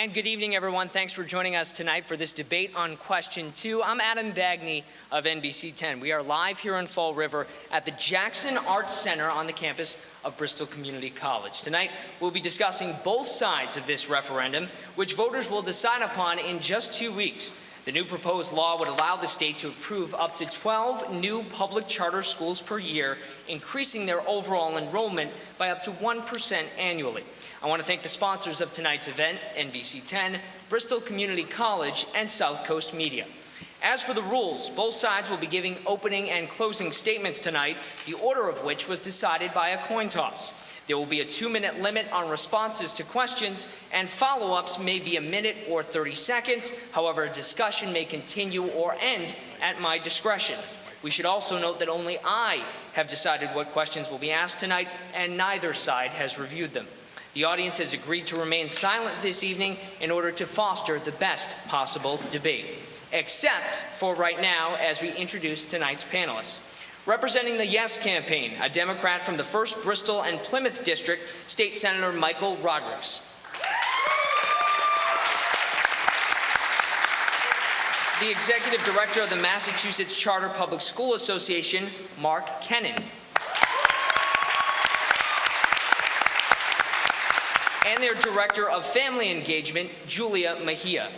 And good evening, everyone. Thanks for joining us tonight for this debate on question 2. I'm Adam Bagni of NBC 10. We are live here in Fall River at the Jackson Arts Center on the campus of Bristol Community College. Tonight, we'll be discussing both sides of this referendum, which voters will decide upon in just 2 weeks. The new proposed law would allow the state to approve up to 12 new public charter schools per year, increasing their overall enrollment by up to 1% annually. I want to thank the sponsors of tonight's event, NBC 10, Bristol Community College, and Southcoast Media. As for the rules, both sides will be giving opening and closing statements tonight, the order of which was decided by a coin toss. There will be a 2-minute limit on responses to questions, and follow-ups may be a minute or 30 seconds. However, discussion may continue or end at my discretion. We should also note that only I have decided what questions will be asked tonight, and neither side has reviewed them. The audience has agreed to remain silent this evening in order to foster the best possible debate, except for right now as we introduce tonight's panelists. Representing the Yes campaign, a Democrat from the 1st Bristol and Plymouth District, State Senator Michael Rodrigues. The Executive Director of the Massachusetts Charter Public School Association, Marc Kenen. And their Director of Family Engagement, Julia Mejia.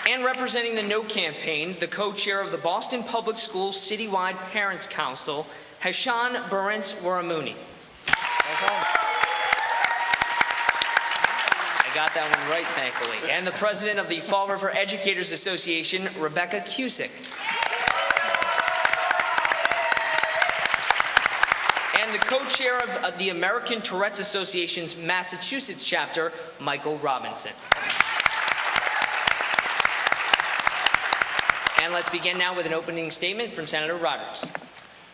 And representing the No campaign, the co-chair of the Boston Public Schools Citywide Parents Council, Heshan Berents-Weeramuni. I got that one right, thankfully. And the president of the Fall River Educators Association, Rebecca Cusick. And the co-chair of the American Tourette's Association's Massachusetts chapter, Michael Robinson. And let's begin now with an opening statement from Senator Rodrigues.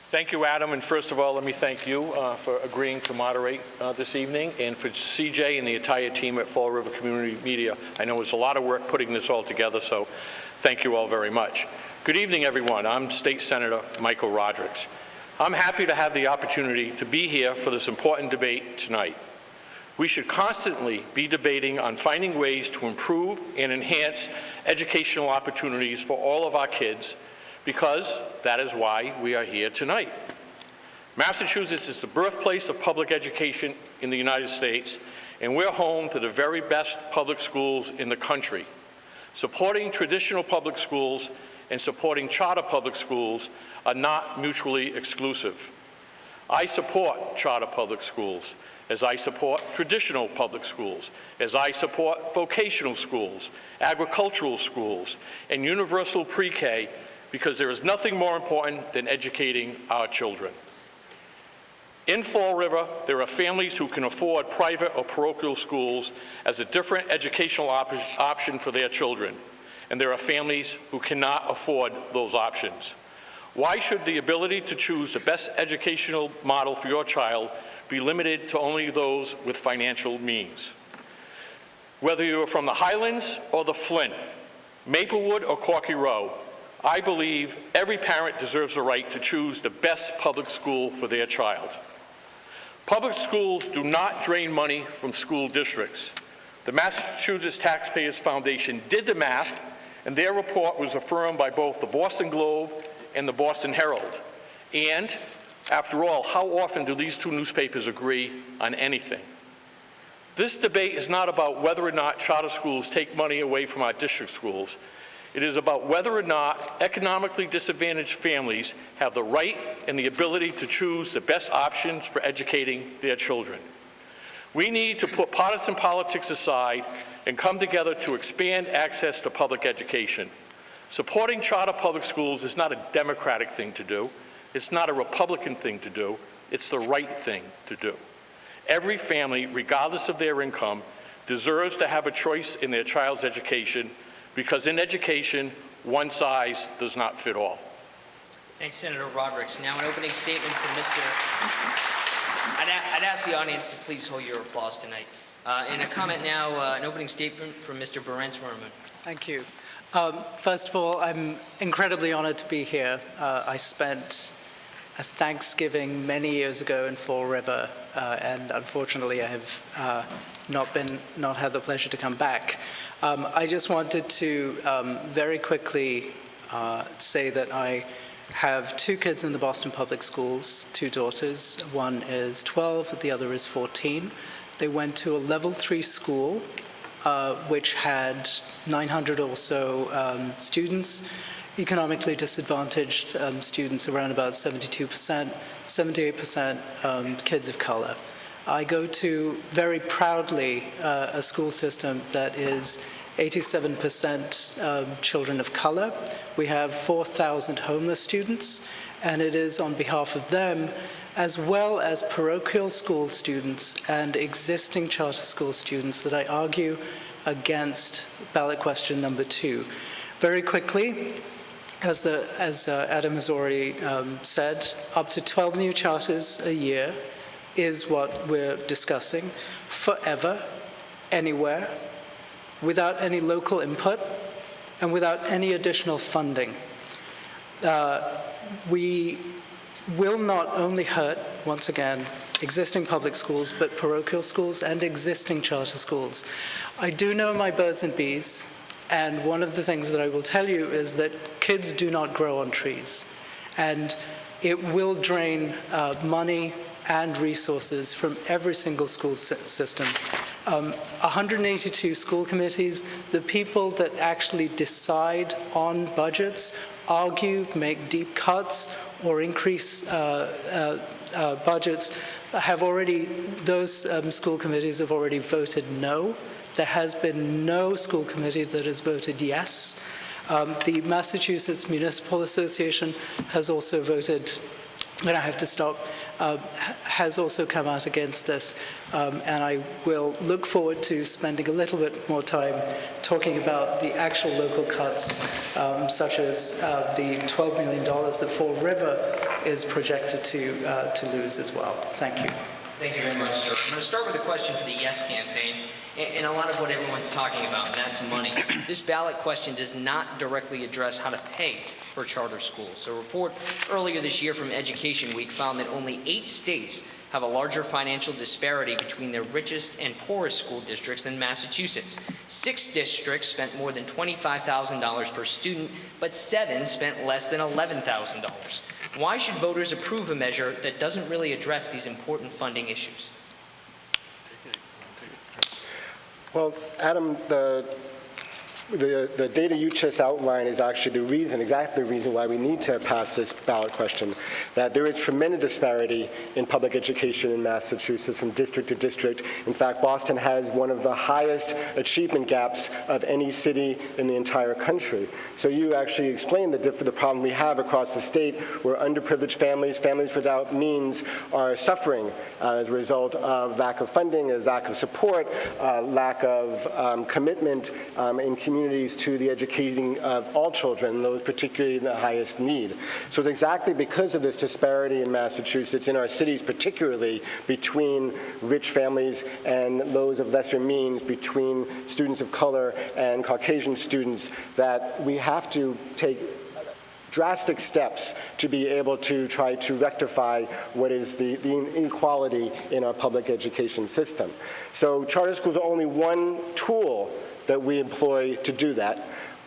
Thank you, Adam. And first of all, let me thank you for agreeing to moderate this evening, and for CJ and the entire team at Fall River Community Media. I know it's a lot of work putting this all together, so thank you all very much. Good evening, everyone. I'm State Senator Michael Rodrigues. I'm happy to have the opportunity to be here for this important debate tonight. We should constantly be debating on finding ways to improve and enhance educational opportunities for all of our kids, because that is why we are here tonight. Massachusetts is the birthplace of public education in the United States, and we're home to the very best public schools in the country. Supporting traditional public schools and supporting charter public schools are not mutually exclusive. I support charter public schools, as I support traditional public schools, as I support vocational schools, agricultural schools, and universal pre-K, because there is nothing more important than educating our children. In Fall River, there are families who can afford private or parochial schools as a different educational option for their children, and there are families who cannot afford those options. Why should the ability to choose the best educational model for your child be limited to only those with financial means? Whether you're from the Highlands or the Flint, Maplewood or Corky Row, I believe every parent deserves the right to choose the best public school for their child. Public schools do not drain money from school districts. The Massachusetts Taxpayers Foundation did the math, and their report was affirmed by both the Boston Globe and the Boston Herald. And, after all, how often do these two newspapers agree on anything? This debate is not about whether or not charter schools take money away from our district schools. It is about whether or not economically disadvantaged families have the right and the ability to choose the best options for educating their children. We need to put partisan politics aside and come together to expand access to public education. Supporting charter public schools is not a Democratic thing to do. It's not a Republican thing to do. It's the right thing to do. Every family, regardless of their income, deserves to have a choice in their child's education, because in education, one size does not fit all. Thanks, Senator Rodrigues. Now an opening statement from I'd ask the audience to please hold your applause tonight. And a comment now, an opening statement from Mr. Berents-Weeramuni. Thank you. First of all, I'm incredibly honored to be here. I spent a Thanksgiving many years ago in Fall River, and unfortunately I have not had the pleasure to come back. I just wanted to very quickly say that I have 2 kids in the Boston Public Schools, 2 daughters. One is 12, the other is 14. They went to a level 3 school, which had 900 or so students, economically disadvantaged students, around about 72%, 78% kids of color. I go to, very proudly, a school system that is 87% children of color. We have 4,000 homeless students, and it is on behalf of them, as well as parochial school students and existing charter school students, that I argue against ballot question number 2. Very quickly, as Adam has already said, up to 12 new charters a year is what we're discussing, forever, anywhere, without any local input and without any additional funding. We will not only hurt, once again, existing public schools, but parochial schools and existing charter schools. I do know my birds and bees, and one of the things that I will tell you is that kids do not grow on trees, and it will drain money and resources from every single school system. 182 school committees, the people that actually decide on budgets, argue, make deep cuts, or increase budgets, those school committees have already voted no. There has been no school committee that has voted yes. The Massachusetts Municipal Association has also voted, and I have to stop, has also come out against this, and I will look forward to spending a little bit more time talking about the actual local cuts, such as the $12 million that Fall River is projected to lose as well. Thank you. Thank you very much, sir. I'm going to start with a question for the Yes campaign, and a lot of what everyone's talking about, and that's money. This ballot question does not directly address how to pay for charter schools. A report earlier this year from Education Week found that only 8 states have a larger financial disparity between their richest and poorest school districts than Massachusetts. 6 districts spent more than $25,000 per student, but 7 spent less than $11,000. Why should voters approve a measure that doesn't really address these important funding issues? Well, Adam, the data you just outlined is actually exactly the reason why we need to pass this ballot question, that there is tremendous disparity in public education in Massachusetts from district to district. In fact, Boston has one of the highest achievement gaps of any city in the entire country. So you actually explained the problem we have across the state, where underprivileged families without means, are suffering as a result of lack of funding, lack of support, lack of commitment in communities to the educating of all children, those particularly in the highest need. So it's exactly because of this disparity in Massachusetts, in our cities particularly, between rich families and those of lesser means, between students of color and Caucasian students, that we have to take drastic steps to be able to try to rectify what is the inequality in our public education system. So charter schools are only one tool that we employ to do that.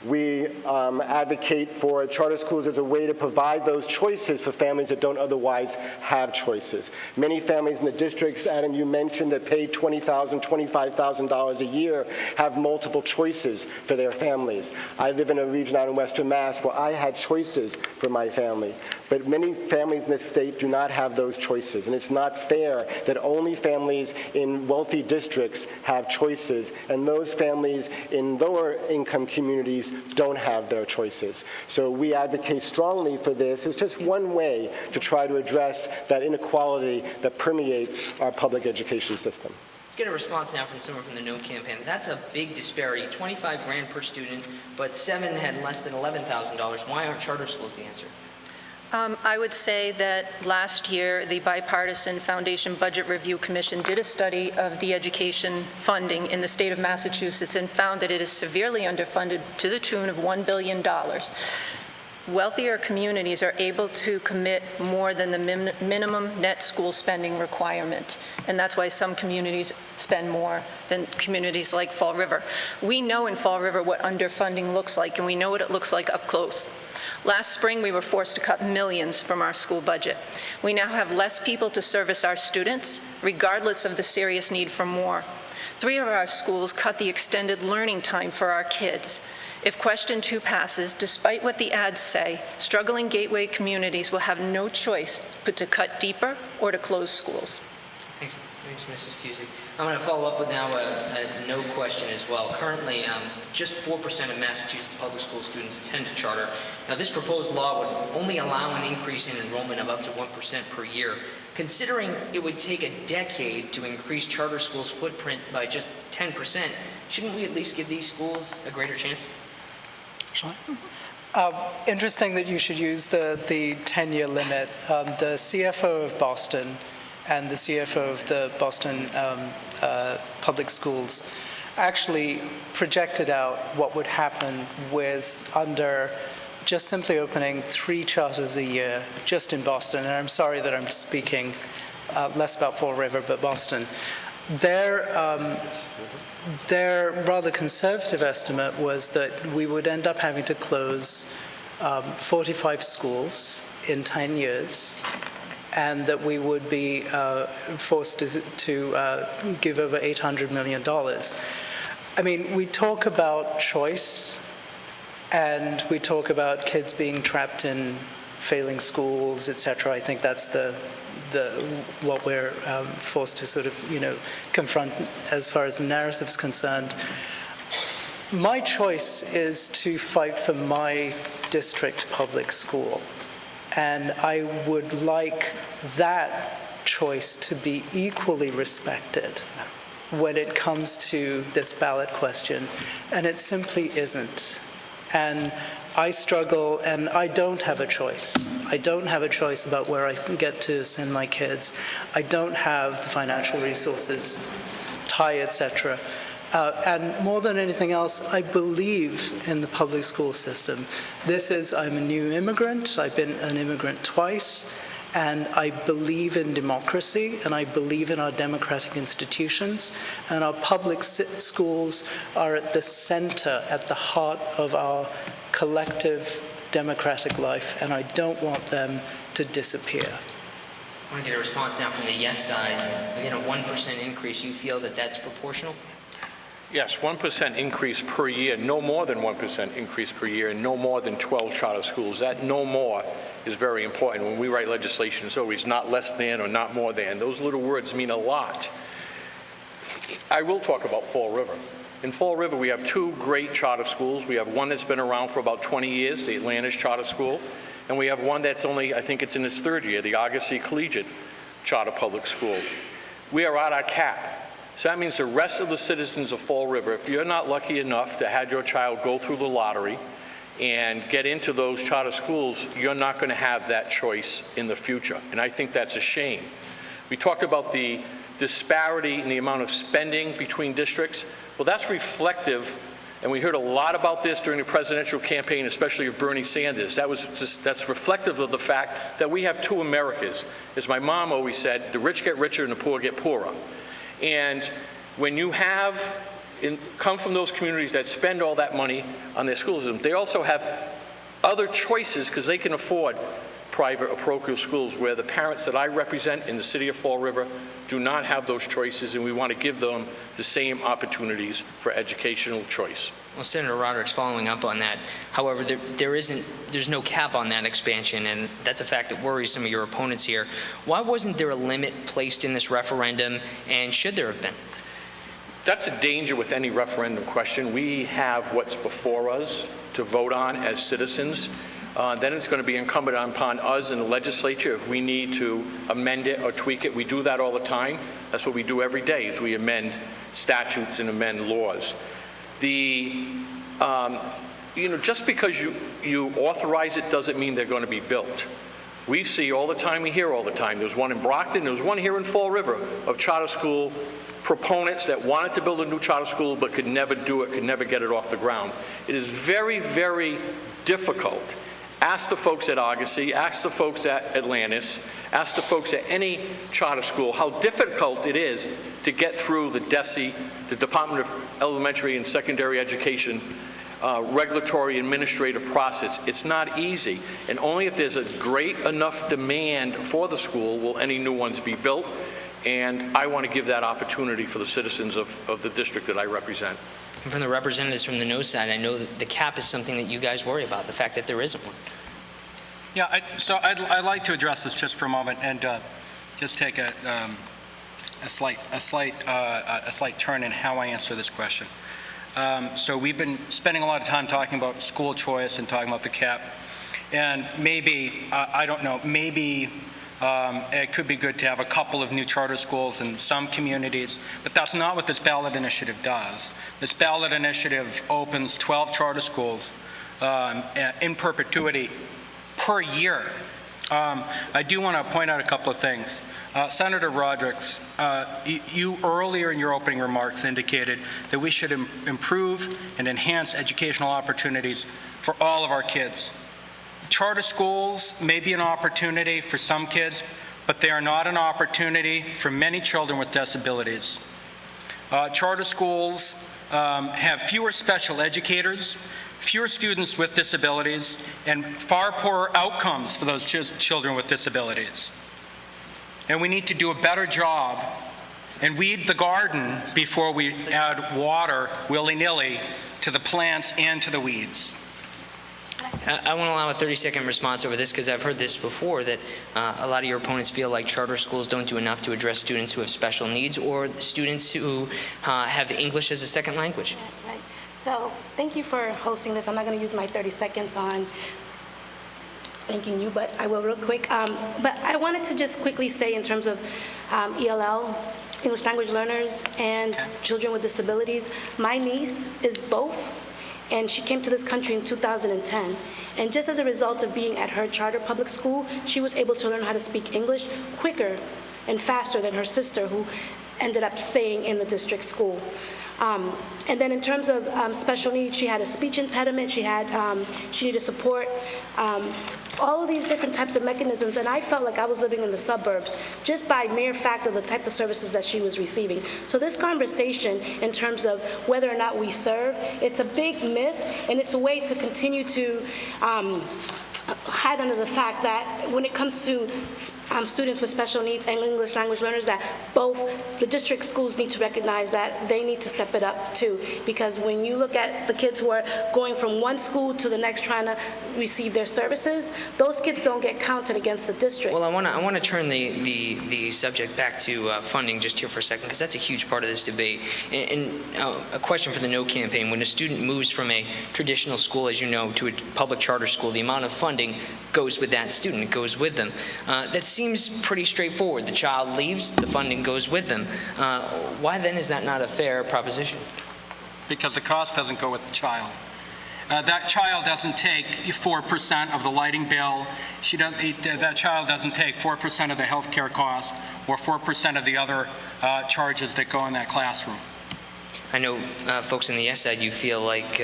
We advocate for charter schools as a way to provide those choices for families that don't otherwise have choices. Many families in the districts, Adam, you mentioned, that pay $20,000, $25,000 a year have multiple choices for their families. I live in a region out in Western Mass where I had choices for my family. But many families in this state do not have those choices, and it's not fair that only families in wealthy districts have choices, and those families in lower income communities don't have their choices. So we advocate strongly for this. It's just one way to try to address that inequality that permeates our public education system. Let's get a response now from someone from the No campaign. That's a big disparity, $25,000 per student, but 7 had less than $11,000. Why aren't charter schools the answer? I would say that last year, the Bipartisan Foundation Budget Review Commission did a study of the education funding in the state of Massachusetts and found that it is severely underfunded to the tune of $1 billion. wealthier communities are able to commit more than the minimum net school spending requirement. And that's why some communities spend more than communities like Fall River. We know in Fall River what underfunding looks like, and we know what it looks like up close. Last spring, we were forced to cut millions from our school budget. We now have less people to service our students, regardless of the serious need for more. 3 of our schools cut the extended learning time for our kids. If question 2 passes, despite what the ads say, struggling gateway communities will have no choice but to cut deeper or to close schools. Thanks, Mrs. Cusick. I'm going to follow up with now a no question as well. Currently, just 4% of Massachusetts public school students attend a charter. Now, this proposed law would only allow an increase in enrollment of up to 1% per year. Considering it would take a decade to increase charter schools' footprint by just 10%, shouldn't we at least give these schools a greater chance? Interesting that you should use the 10-year limit. The CFO of Boston and the CFO of the Boston public schools actually projected out what would happen with under just simply opening 3 charters a year just in Boston. And I'm sorry that I'm speaking less about Fall River, but Boston. Their rather conservative estimate was that we would end up having to close 45 schools in 10 years, and that we would be forced to give over $800 million. I mean, we talk about choice, and we talk about kids being trapped in failing schools, etc. I think that's what we're forced to sort of, confront as far as the narrative's concerned. My choice is to fight for my district public school. And I would like that choice to be equally respected when it comes to this ballot question, and it simply isn't. And I struggle, and I don't have a choice. I don't have a choice about where I can get to send my kids. I don't have the financial resources, tie, etc. And more than anything else, I believe in the public school system. I'm a new immigrant. I've been an immigrant twice. And I believe in democracy, and I believe in our democratic institutions. And our public schools are at the center, at the heart of our collective democratic life, and I don't want them to disappear. I want to get a response now from the yes side. Again, a 1% increase, you feel that that's proportional? Yes, 1% increase per year, no more than 1% increase per year, and no more than 12 charter schools. That no more is very important. When we write legislation, it's always not less than or not more than. Those little words mean a lot. I will talk about Fall River. In Fall River, we have 2 great charter schools. We have one that's been around for about 20 years, the Atlantis Charter School, and we have one that's only, I think it's in its 3rd year, the Argosy Collegiate Charter Public School. We are at our cap. So that means the rest of the citizens of Fall River, if you're not lucky enough to have your child go through the lottery and get into those charter schools, you're not going to have that choice in the future. And I think that's a shame. We talked about the disparity in the amount of spending between districts. Well, that's reflective, and we heard a lot about this during the presidential campaign, especially of Bernie Sanders. That's reflective of the fact that we have 2 Americas. As my mom always said, the rich get richer and the poor get poorer. And when you come from those communities that spend all that money on their school system, they also have other choices because they can afford private or parochial schools, where the parents that I represent in the city of Fall River do not have those choices, and we want to give them the same opportunities for educational choice. Well, Senator Rodrigues, following up on that, however, there's no cap on that expansion, and that's a fact that worries some of your opponents here. Why wasn't there a limit placed in this referendum, and should there have been? That's a danger with any referendum question. We have what's before us to vote on as citizens. Then it's going to be incumbent upon us in the legislature if we need to amend it or tweak it. We do that all the time. That's what we do every day, is we amend statutes and amend laws. Just because you authorize it doesn't mean they're going to be built. We see all the time, we hear all the time. There's one in Brockton, there's one here in Fall River of charter school proponents that wanted to build a new charter school but could never do it, could never get it off the ground. It is very, very difficult Ask the folks at Argosy, ask the folks at Atlantis, ask the folks at any charter school how difficult it is to get through the DESE, the Department of Elementary and Secondary Education, regulatory administrative process. It's not easy, and only if there's a great enough demand for the school will any new ones be built, and I want to give that opportunity for the citizens of the district that I represent. And from the representatives from the no side, I know that the cap is something that you guys worry about, the fact that there isn't one. Yeah, so I'd like to address this just for a moment and just take a slight turn in how I answer this question. So we've been spending a lot of time talking about school choice and talking about the cap, and maybe, I don't know, maybe it could be good to have a couple of new charter schools in some communities, but that's not what this ballot initiative does. This ballot initiative opens 12 charter schools in perpetuity per year. I do want to point out a couple of things. Senator Rodrigues, you earlier in your opening remarks indicated that we should improve and enhance educational opportunities for all of our kids. Charter schools may be an opportunity for some kids, but they are not an opportunity for many children with disabilities. Charter schools have fewer special educators, fewer students with disabilities, and far poorer outcomes for those children with disabilities. And we need to do a better job and weed the garden before we add water willy-nilly to the plants and to the weeds. I want to allow a 30-second response over this because I've heard this before, that a lot of your opponents feel like charter schools don't do enough to address students who have special needs or students who have English as a second language. Right. So thank you for hosting this. I'm not going to use my 30 seconds on thanking you, but I will real quick. But I wanted to just quickly say in terms of ELL, English language learners, and children with disabilities, my niece is both. And she came to this country in 2010. And just as a result of being at her charter public school, she was able to learn how to speak English quicker and faster than her sister, who ended up staying in the district school. And then in terms of special needs, she had a speech impediment, she needed support, all of these different types of mechanisms, and I felt like I was living in the suburbs just by mere fact of the type of services that she was receiving. So this conversation in terms of whether or not we serve, it's a big myth, and it's a way to continue to hide under the fact that when it comes to students with special needs and English language learners, that both the district schools need to recognize that they need to step it up too. Because when you look at the kids who are going from one school to the next trying to receive their services, those kids don't get counted against the district. Well, I want to turn the subject back to funding just here for a second, because that's a huge part of this debate. And a question for the No campaign: when a student moves from a traditional school, as you know, to a public charter school, the amount of funding goes with that student, it goes with them. That seems pretty straightforward. The child leaves, the funding goes with them. Why then is that not a fair proposition? Because the cost doesn't go with the child. That child doesn't take 4% of the lighting bill. That child doesn't take 4% of the health care cost or 4% of the other charges that go in that classroom. I know folks on the yes side, you feel like,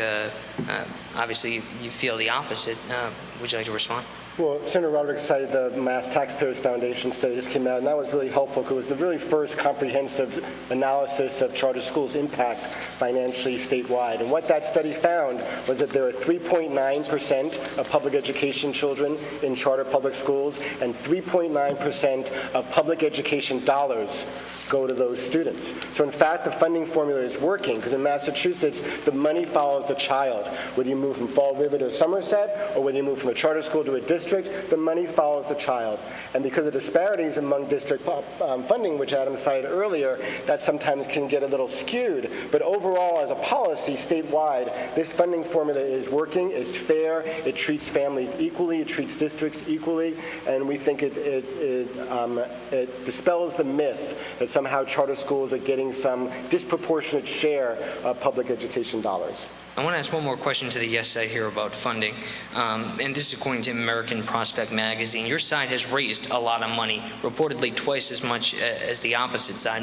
obviously you feel the opposite. Would you like to respond? Well, Senator Rodrigues cited the Mass Taxpayers Foundation study that just came out, and that was really helpful because it was the really first comprehensive analysis of charter schools' impact financially statewide. And what that study found was that there are 3.9% of public education children in charter public schools, and 3.9% of public education dollars go to those students. So in fact, the funding formula is working, because in Massachusetts, the money follows the child. Whether you move from Fall River to Somerset, or whether you move from a charter school to a district, the money follows the child. And because of disparities among district funding, which Adam cited earlier, that sometimes can get a little skewed. But overall, as a policy statewide, this funding formula is working, it's fair, it treats families equally, it treats districts equally, and we think it dispels the myth that somehow charter schools are getting some disproportionate share of public education dollars. I want to ask one more question to the yes side here about funding. And this is according to American Prospect magazine. Your side has raised a lot of money, reportedly twice as much as the opposite side,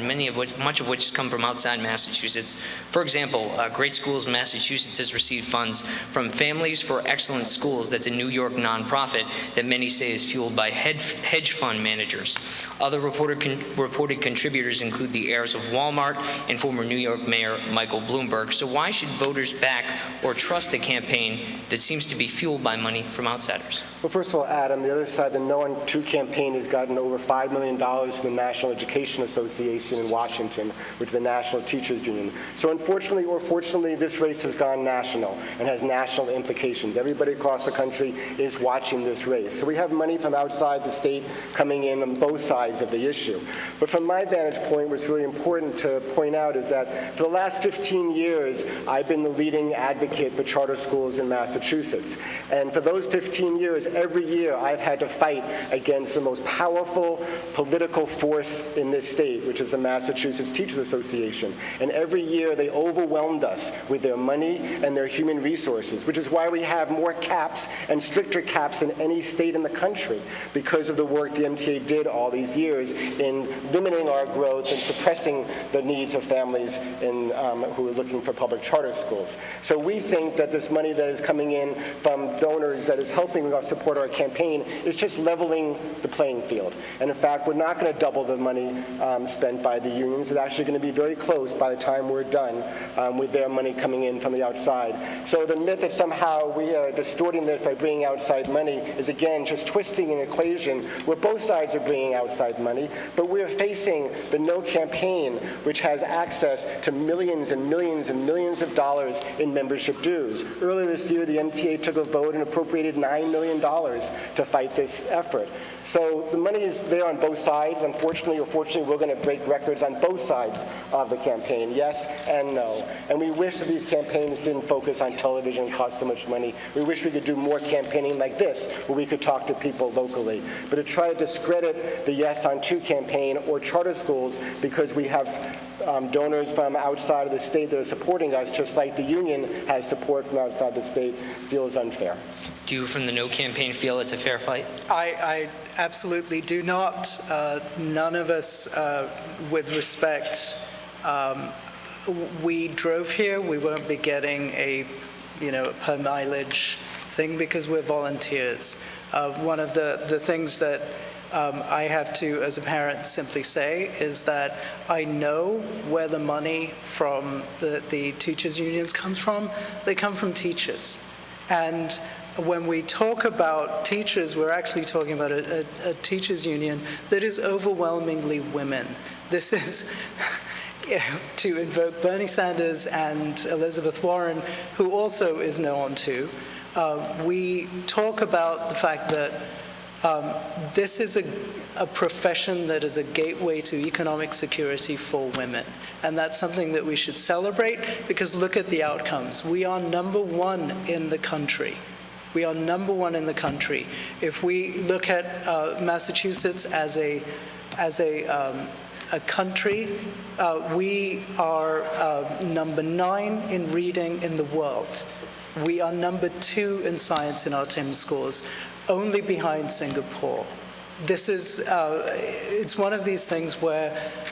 much of which has come from outside Massachusetts. For example, Great Schools Massachusetts has received funds from Families for Excellent Schools. That's a New York nonprofit that many say is fueled by hedge fund managers. Other reported contributors include the heirs of Walmart and former New York Mayor Michael Bloomberg. So why should voters back or trust a campaign that seems to be fueled by money from outsiders? Well, first of all, Adam, the other side, the No on 2 campaign has gotten over $5 million from the National Education Association in Washington, which is the National Teachers Union. So unfortunately or fortunately, this race has gone national and has national implications. Everybody across the country is watching this race. So we have money from outside the state coming in on both sides of the issue. But from my vantage point, what's really important to point out is that for the last 15 years, I've been the leading advocate for charter schools in Massachusetts. And for those 15 years, every year I've had to fight against the most powerful political force in this state, which is the Massachusetts Teachers Association. And every year they overwhelmed us with their money and their human resources, which is why we have more caps and stricter caps than any state in the country, because of the work the MTA did all these years in limiting our growth and suppressing the needs of families who are looking for public charter schools. So we think that this money that is coming in from donors that is helping us support our campaign is just leveling the playing field. And in fact, we're not going to double the money spent by the unions. It's actually going to be very close by the time we're done with their money coming in from the outside. So the myth that somehow we are distorting this by bringing outside money is, again, just twisting an equation where both sides are bringing outside money, but we're facing the No campaign, which has access to millions and millions and millions of dollars in membership dues. Earlier this year, the MTA took a vote and appropriated $9 million to fight this effort. So the money is there on both sides. Unfortunately or fortunately, we're going to break records on both sides of the campaign, yes and no. And we wish that these campaigns didn't focus on television and cost so much money. We wish we could do more campaigning like this, where we could talk to people locally. But to try to discredit the Yes on 2 campaign or charter schools because we have donors from outside of the state that are supporting us, just like the union has support from outside the state, feels unfair. Do you, from the No campaign, feel it's a fair fight? I absolutely do not. None of us, with respect, we drove here. We won't be getting a per mileage thing because we're volunteers. One of the things that I have to, as a parent, simply say is that I know where the money from the teachers' unions comes from. They come from teachers. And when we talk about teachers, we're actually talking about a teachers' union that is overwhelmingly women. This is, to invoke Bernie Sanders and Elizabeth Warren, who also is No on 2, we talk about the fact that this is a profession that is a gateway to economic security for women. And that's something that we should celebrate, because look at the outcomes. We are #1 in the country. We are #1 in the country. If we look at Massachusetts as a country, we are number 9 in reading in the world. We are number 2 in science in our TIMSS scores, only behind Singapore. This is, it's one of these things where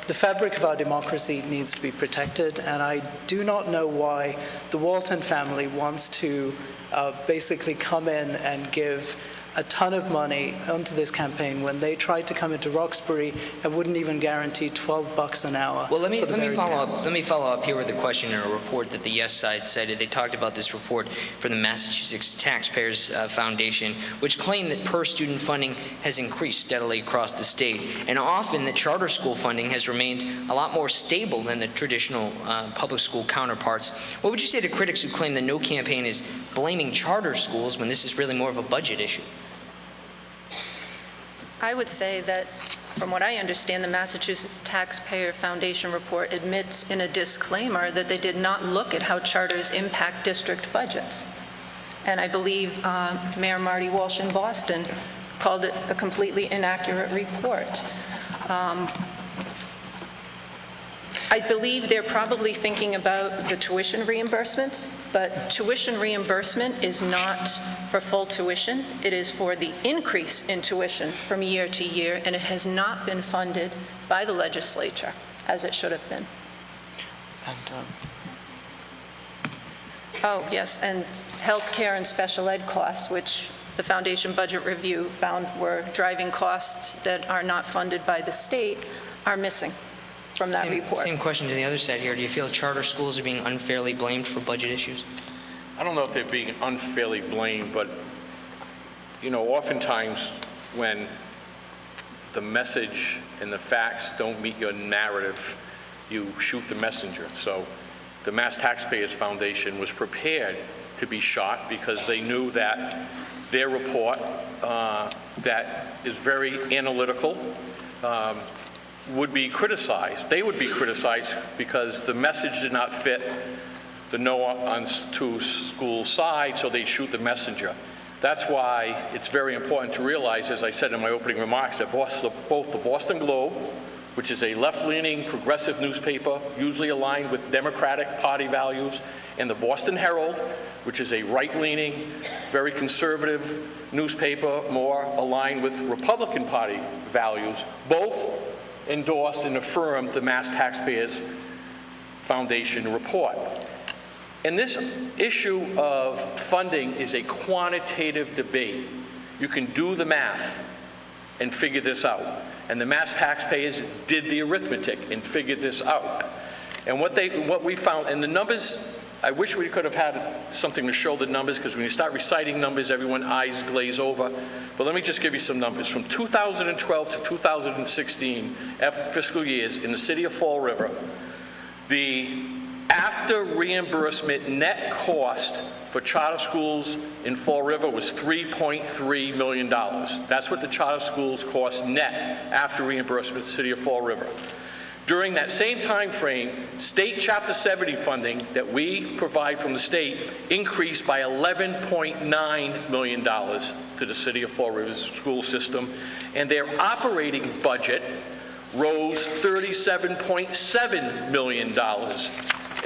the fabric of our democracy needs to be protected, and I do not know why the Walton family wants to basically come in and give a ton of money onto this campaign when they tried to come into Roxbury and wouldn't even guarantee $12 an hour. Well, let me follow up here with a question in a report that the Yes side cited. They talked about this report from the Massachusetts Taxpayers Foundation, which claimed that per-student funding has increased steadily across the state, and often that charter school funding has remained a lot more stable than the traditional public school counterparts. What would you say to critics who claim the No campaign is blaming charter schools when this is really more of a budget issue? I would say that, from what I understand, the Massachusetts Taxpayer Foundation report admits in a disclaimer that they did not look at how charters impact district budgets. And I believe Mayor Marty Walsh in Boston called it a completely inaccurate report. I believe they're probably thinking about the tuition reimbursements, but tuition reimbursement is not for full tuition. It is for the increase in tuition from year to year, and it has not been funded by the legislature as it should have been. And, Oh, yes, and healthcare and special ed costs, which the Foundation Budget Review found were driving costs that are not funded by the state, are missing from that report. Same question to the other side here. Do you feel charter schools are being unfairly blamed for budget issues? I don't know if they're being unfairly blamed, but, you know, oftentimes when the message and the facts don't meet your narrative, you shoot the messenger. So the Mass Taxpayers Foundation was prepared to be shot because they knew that their report, that is very analytical, would be criticized. They would be criticized because the message did not fit the no on to school side, so they shoot the messenger. That's why it's very important to realize, as I said in my opening remarks, that both the Boston Globe, which is a left-leaning progressive newspaper, usually aligned with Democratic Party values, and the Boston Herald, which is a right-leaning, very conservative newspaper, more aligned with Republican Party values, both endorsed and affirmed the Mass Taxpayers Foundation report. And this issue of funding is a quantitative debate. You can do the math and figure this out. And the Mass Taxpayers did the arithmetic and figured this out. And what we found, and the numbers, I wish we could have had something to show the numbers, because when you start reciting numbers, everyone's eyes glaze over. But let me just give you some numbers. From 2012 to 2016 fiscal years in the city of Fall River, the after reimbursement net cost for charter schools in Fall River was $3.3 million. That's what the charter schools cost net after reimbursement to the city of Fall River. During that same time frame, state Chapter 70 funding that we provide from the state increased by $11.9 million to the city of Fall River's school system, and their operating budget rose $37.7 million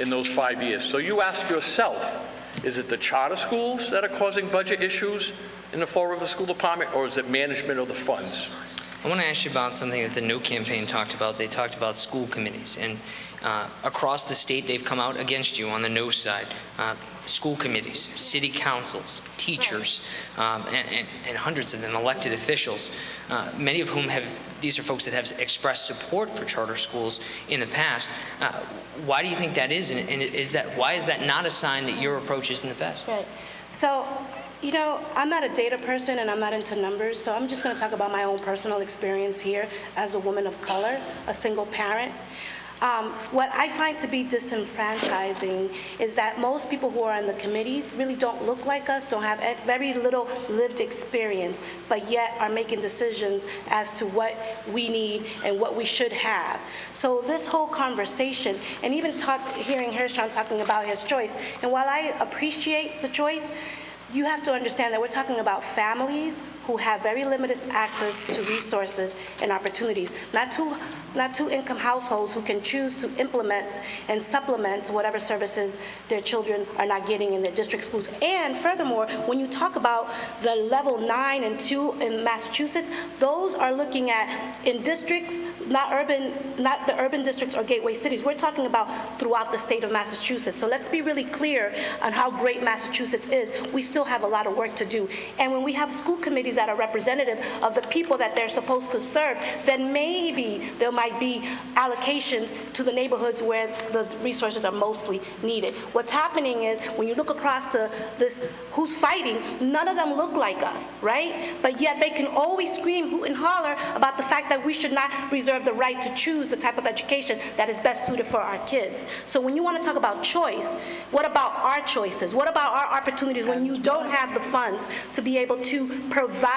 in those 5 years. So you ask yourself, is it the charter schools that are causing budget issues in the Fall River School Department, or is it management of the funds? I want to ask you about something that the No campaign talked about. They talked about school committees, and across the state they've come out against you on the No side. School committees, city councils, teachers, and hundreds of them, elected officials, many of whom these are folks that have expressed support for charter schools in the past. Why do you think that is, and why is that not a sign that your approach isn't the best? Right. So, you know, I'm not a data person and I'm not into numbers, so I'm just going to talk about my own personal experience here as a woman of color, a single parent. What I find to be disenfranchising is that most people who are on the committees really don't look like us, don't have very little lived experience, but yet are making decisions as to what we need and what we should have. So this whole conversation, and even hearing Heshan talking about his choice, and while I appreciate the choice, you have to understand that we're talking about families who have very limited access to resources and opportunities, not two-income households who can choose to implement and supplement whatever services their children are not getting in their district schools. And furthermore, when you talk about the level 9 and 2 in Massachusetts, those are looking at in districts, not the urban districts or gateway cities. We're talking about throughout the state of Massachusetts. So let's be really clear on how great Massachusetts is. We still have a lot of work to do. And when we have school committees that are representative of the people that they're supposed to serve, then maybe there might be allocations to the neighborhoods where the resources are mostly needed. What's happening is when you look across this who's fighting, none of them look like us, right? But yet they can always scream, hoot, and holler about the fact that we should not reserve the right to choose the type of education that is best suited for our kids. So when you want to talk about choice, what about our choices? What about our opportunities when you don't have the funds to be able to provide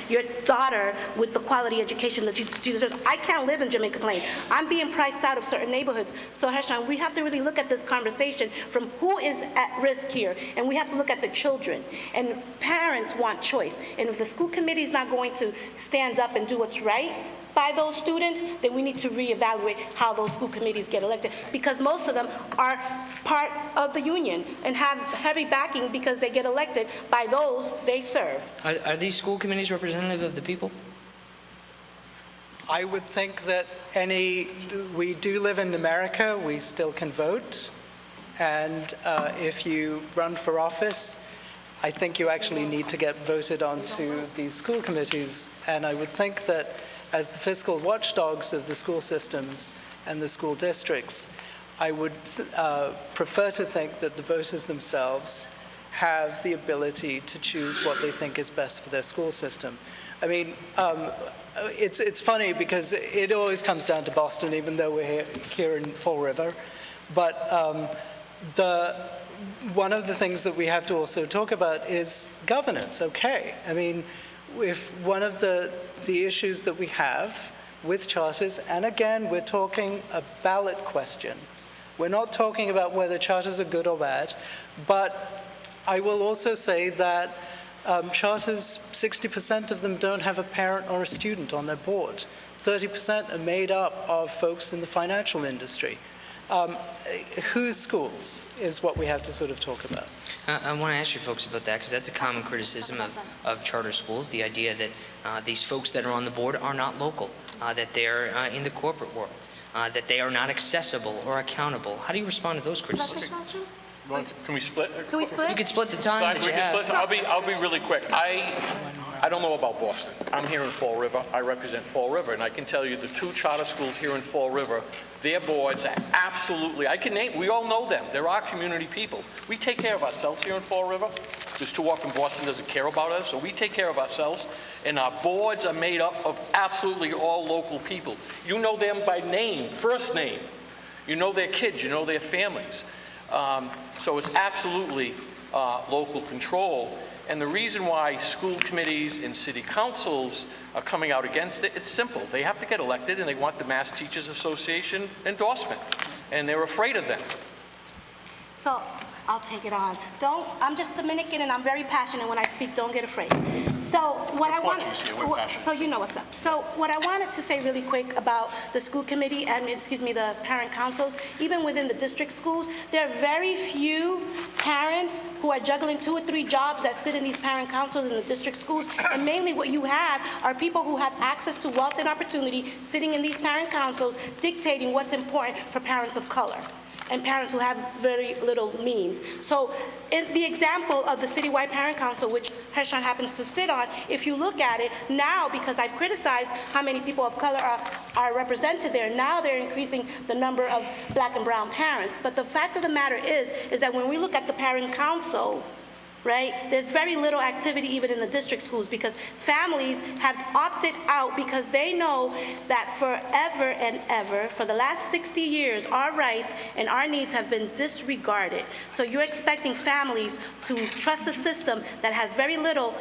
your daughter with the quality education that she deserves? I can't live in Jamaica Plain. I'm being priced out of certain neighborhoods. So Heshan, we have to really look at this conversation from who is at risk here, and we have to look at the children. And parents want choice. And if the school committee is not going to stand up and do what's right, by those students, then we need to reevaluate how those school committees get elected, because most of them are part of the union and have heavy backing because they get elected by those they serve. Are these school committees representative of the people? I would think that we do live in America, we still can vote, and if you run for office, I think you actually need to get voted onto these school committees, and I would think that as the fiscal watchdogs of the school systems and the school districts, I would prefer to think that the voters themselves have the ability to choose what they think is best for their school system. I mean, it's funny because it always comes down to Boston, even though we're here in Fall River. But one of the things that we have to also talk about is governance. Okay, I mean, if one of the issues that we have with charters, and again, we're talking a ballot question. We're not talking about whether charters are good or bad, but I will also say that charters, 60% of them don't have a parent or a student on their board. 30% are made up of folks in the financial industry. Whose schools is what we have to sort of talk about. I want to ask you folks about that, because that's a common criticism of charter schools, the idea that these folks that are on the board are not local, that they're in the corporate world, that they are not accessible or accountable. How do you respond to those criticisms? Can we split? Can we split? You could split the time that you have. I'll be really quick. I don't know about Boston. I'm here in Fall River. I represent Fall River, and I can tell you the two charter schools here in Fall River, their boards are absolutely, I can name, we all know them. They're our community people. We take care of ourselves here in Fall River, because too often Boston doesn't care about us, so we take care of ourselves, and our boards are made up of absolutely all local people. You know them by name, first name. You know their kids, you know their families. So it's absolutely local control. And the reason why school committees and city councils are coming out against it, it's simple. They have to get elected, and they want the Mass Teachers Association endorsement, and they're afraid of them. So I'll take it on. I'm just Dominican, and I'm very passionate when I speak. Don't get afraid. So what I want, so you know what's up. So what I wanted to say really quick about the school committee and, the parent councils, even within the district schools, there are very few parents who are juggling 2 or 3 jobs that sit in these parent councils in the district schools. And mainly what you have are people who have access to wealth and opportunity sitting in these parent councils dictating what's important for parents of color and parents who have very little means. So in the example of the citywide parent council, which Heshan happens to sit on, if you look at it now, because I've criticized how many people of color are represented there, now they're increasing the number of black and brown parents. But the fact of the matter is that when we look at the parent council, right, there's very little activity even in the district schools, because families have opted out because they know that forever and ever, for the last 60 years, our rights and our needs have been disregarded. So you're expecting families to trust a system that has very little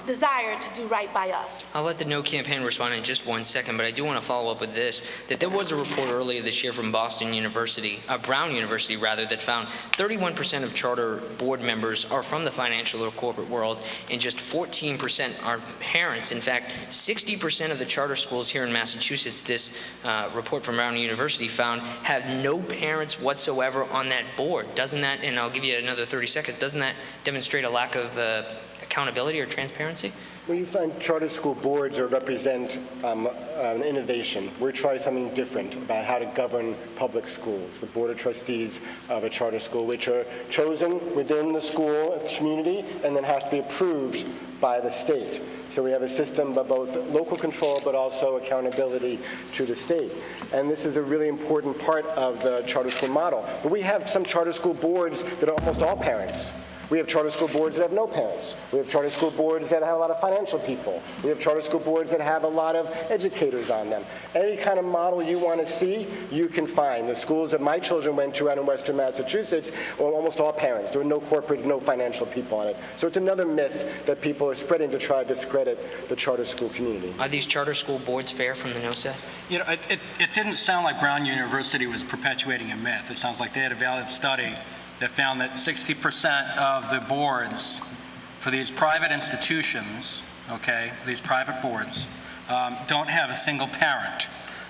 desire to do right by us. I'll let the No campaign respond in just 1 second, but I do want to follow up with this, that there was a report earlier this year from Brown University rather, that found 31% of charter board members are from the financial or corporate world, and just 14% are parents. In fact, 60% of the charter schools here in Massachusetts, this report from Brown University found, have no parents whatsoever on that board. Doesn't that, and I'll give you another 30 seconds, doesn't that demonstrate a lack of accountability or transparency? Well, you find charter school boards represent an innovation. We're trying something different about how to govern public schools. The Board of Trustees of a charter school, which are chosen within the school community and then has to be approved by the state. So we have a system of both local control but also accountability to the state. And this is a really important part of the charter school model. But we have some charter school boards that are almost all parents. We have charter school boards that have no parents. We have charter school boards that have a lot of financial people. We have charter school boards that have a lot of educators on them. Any kind of model you want to see, you can find. The schools that my children went to out in Western Massachusetts were almost all parents. There were no corporate, no financial people on it. So it's another myth that people are spreading to try to discredit the charter school community. Are these charter school boards fair from the no set? You know, it didn't sound like Brown University was perpetuating a myth. It sounds like they had a valid study that found that 60% of the boards for these private institutions, okay, these private boards, don't have a single parent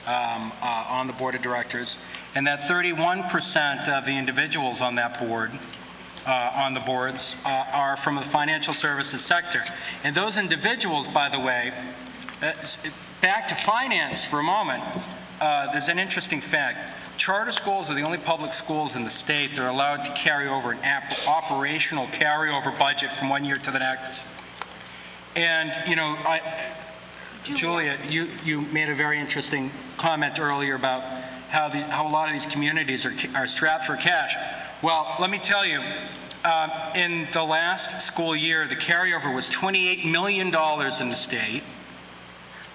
on the board of directors, and that 31% of the individuals on that board, on the boards, are from the financial services sector. And those individuals, by the way, back to finance for a moment, there's an interesting fact. Charter schools are the only public schools in the state that are allowed to carry over an operational carryover budget from one year to the next. And, you know, Julia, you made a very interesting comment earlier about how a lot of these communities are strapped for cash. Well, let me tell you, in the last school year, the carryover was $28 million in the state,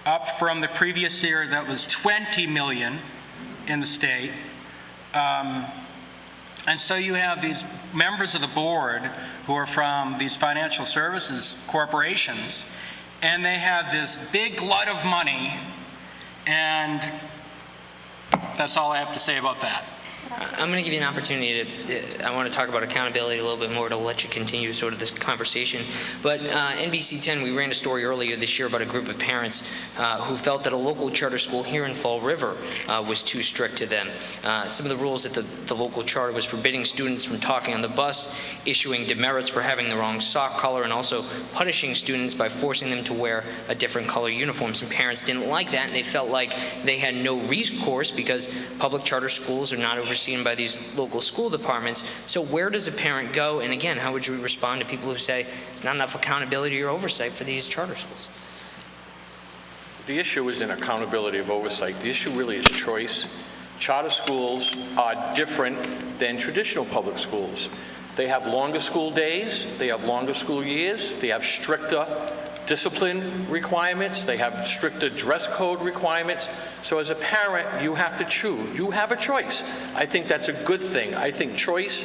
up from the previous year that was $20 million in the state. And so you have these members of the board who are from these financial services corporations, and they have this big glut of money, and that's all I have to say about that. I'm going to give you an opportunity to, I want to talk about accountability a little bit more to let you continue sort of this conversation. But NBC 10, we ran a story earlier this year about a group of parents who felt that a local charter school here in Fall River was too strict to them. Some of the rules at the local charter was forbidding students from talking on the bus, issuing demerits for having the wrong sock color, and also punishing students by forcing them to wear a different color uniform. Some parents didn't like that, and they felt like they had no recourse because public charter schools are not overseen by these local school departments. So where does a parent go? And again, how would you respond to people who say there's not enough accountability or oversight for these charter schools? The issue isn't accountability of oversight. The issue really is choice. Charter schools are different than traditional public schools. They have longer school days, they have longer school years, they have stricter discipline requirements, they have stricter dress code requirements. So as a parent, you have to choose. You have a choice. I think that's a good thing. I think choice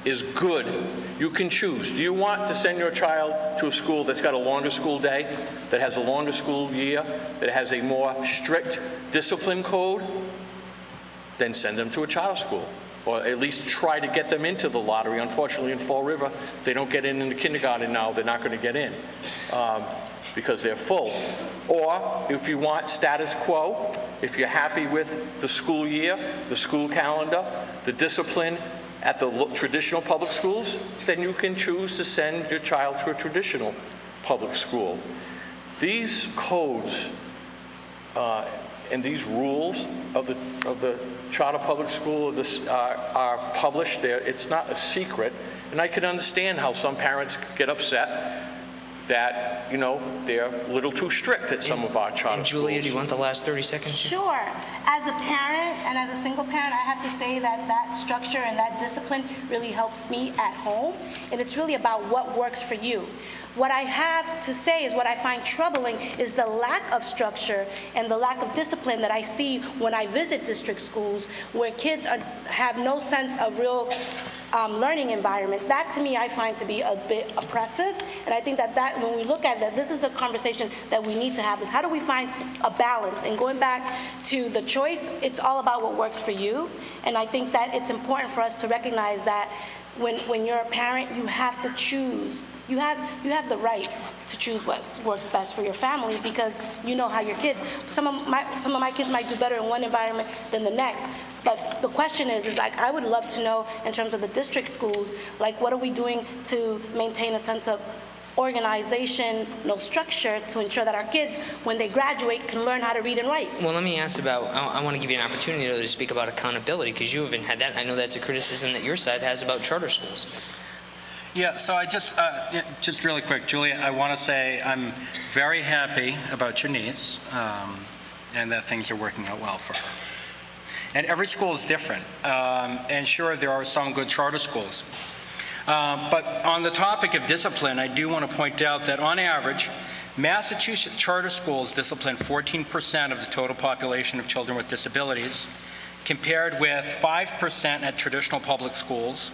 is good. You can choose. Do you want to send your child to a school that's got a longer school day, that has a longer school year, that has a more strict discipline code? Then send them to a charter school, or at least try to get them into the lottery. Unfortunately, in Fall River, if they don't get in the kindergarten now, they're not going to get in because they're full. Or if you want status quo, if you're happy with the school year, the school calendar, the discipline at the traditional public schools, then you can choose to send your child to a traditional public school. These codes and these rules of the charter public school are published there. It's not a secret, and I can understand how some parents get upset that, you know, they're a little too strict at some of our charter schools. Julia, do you want the last 30 seconds? Sure. As a parent and as a single parent, I have to say that that structure and that discipline really helps me at home, and it's really about what works for you. What I have to say is what I find troubling is the lack of structure and the lack of discipline that I see when I visit district schools where kids have no sense of real learning environment. That to me I find to be a bit oppressive, and I think that when we look at that, this is the conversation that we need to have, is how do we find a balance? And going back to the choice, it's all about what works for you, and I think that it's important for us to recognize that when you're a parent, you have to choose. You have the right to choose what works best for your family because you know how your kids, some of my kids might do better in one environment than the next. But the question is like, I would love to know in terms of the district schools, like what are we doing to maintain a sense of organization, structure to ensure that our kids, when they graduate, can learn how to read and write. Well, let me ask about, I want to give you an opportunity to speak about accountability because you haven't had that. I know that's a criticism that your side has about charter schools. Yeah, so I just really quick, Julia, I want to say I'm very happy about your niece and that things are working out well for her. And every school is different. And sure, there are some good charter schools. But on the topic of discipline, I do want to point out that on average, Massachusetts charter schools discipline 14% of the total population of children with disabilities, compared with 5% at traditional public schools.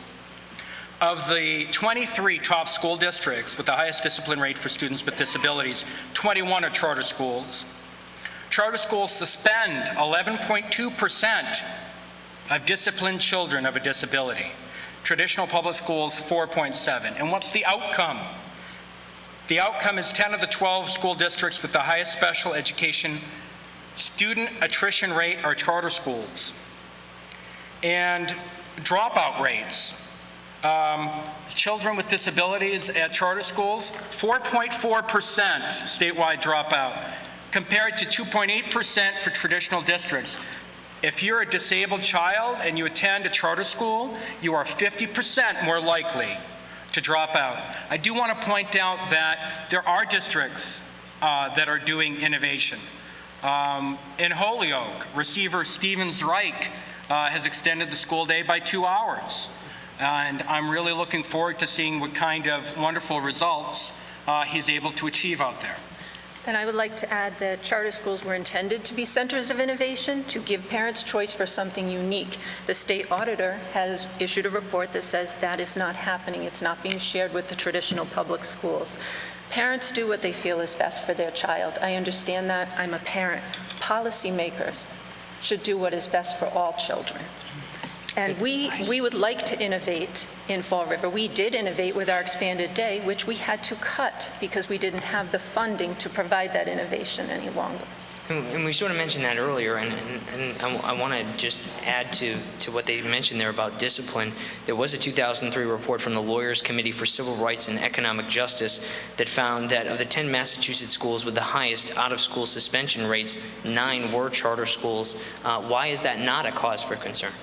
Of the 23 top school districts with the highest discipline rate for students with disabilities, 21 are charter schools. Charter schools suspend 11.2% of disciplined children of a disability. Traditional public schools, 4.7%. And what's the outcome? The outcome is 10 of the 12 school districts with the highest special education student attrition rate are charter schools. And dropout rates. Children with disabilities at charter schools, 4.4% statewide dropout, compared to 2.8% for traditional districts. If you're a disabled child and you attend a charter school, you are 50% more likely to drop out. I do want to point out that there are districts that are doing innovation. In Holyoke, receiver Stevens Reich has extended the school day by 2 hours. And I'm really looking forward to seeing what kind of wonderful results he's able to achieve out there. And I would like to add that charter schools were intended to be centers of innovation, to give parents choice for something unique. The state auditor has issued a report that says that is not happening. It's not being shared with the traditional public schools. Parents do what they feel is best for their child. I understand that. I'm a parent. Policymakers should do what is best for all children. And we would like to innovate in Fall River. We did innovate with our expanded day, which we had to cut because we didn't have the funding to provide that innovation any longer. And we sort of mentioned that earlier, and I want to just add to what they mentioned there about discipline. There was a 2003 report from the Lawyers Committee for Civil Rights and Economic Justice that found that of the 10 Massachusetts schools with the highest out-of-school suspension rates, 9 were charter schools. Why is that not a cause for concern?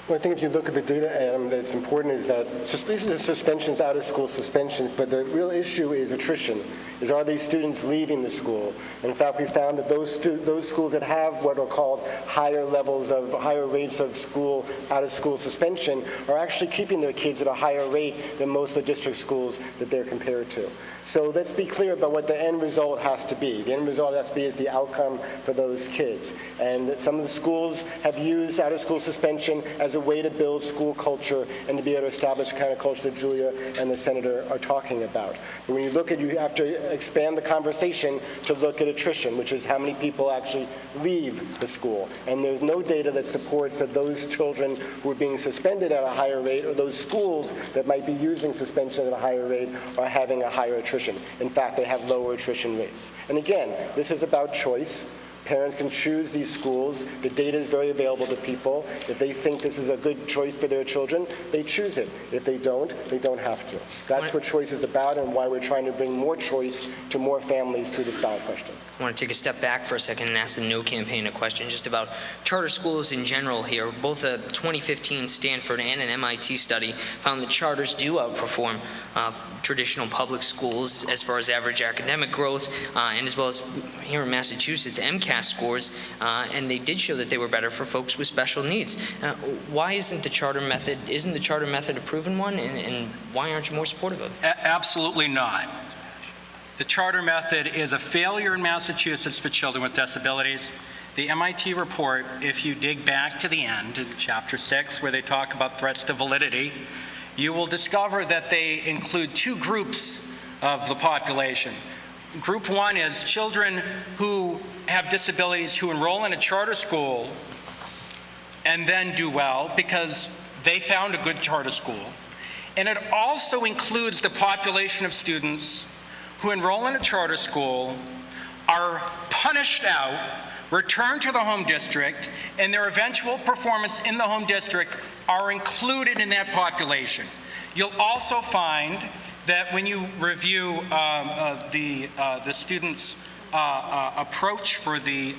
Well, I think if you look at the data, Adam, that's important is that these are the suspensions, out-of-school suspensions, but the real issue is attrition. Are these students leaving the school? In fact, we found that those schools that have what are called higher rates of out-of-school suspension are actually keeping their kids at a higher rate than most of the district schools that they're compared to. So let's be clear about what the end result has to be. The end result has to be is the outcome for those kids. And some of the schools have used out-of-school suspension as a way to build school culture and to be able to establish the kind of culture that Julia and the Senator are talking about. But when you look at, you have to expand the conversation to look at attrition, which is how many people actually leave the school. And there's no data that supports that those children who are being suspended at a higher rate or those schools that might be using suspension at a higher rate are having a higher attrition. In fact, they have lower attrition rates. And again, this is about choice. Parents can choose these schools. The data is very available to people. If they think this is a good choice for their children, they choose it. If they don't have to. That's what choice is about and why we're trying to bring more choice to more families through this ballot question. I want to take a step back for a second and ask the No campaign a question just about charter schools in general here. Both a 2015 Stanford and an MIT study found that charters do outperform traditional public schools as far as average academic growth and as well as here in Massachusetts, MCAS scores, and they did show that they were better for folks with special needs. Why isn't the charter method a proven one, and why aren't you more supportive of it? Absolutely not. The charter method is a failure in Massachusetts for children with disabilities. The MIT report, if you dig back to the end in Chapter 6, where they talk about threats to validity, you will discover that they include 2 groups of the population. Group 1 is children who have disabilities who enroll in a charter school and then do well because they found a good charter school. And it also includes the population of students who enroll in a charter school, are punished out, return to the home district, and their eventual performance in the home district are included in that population. You'll also find that when you review the students' approach for the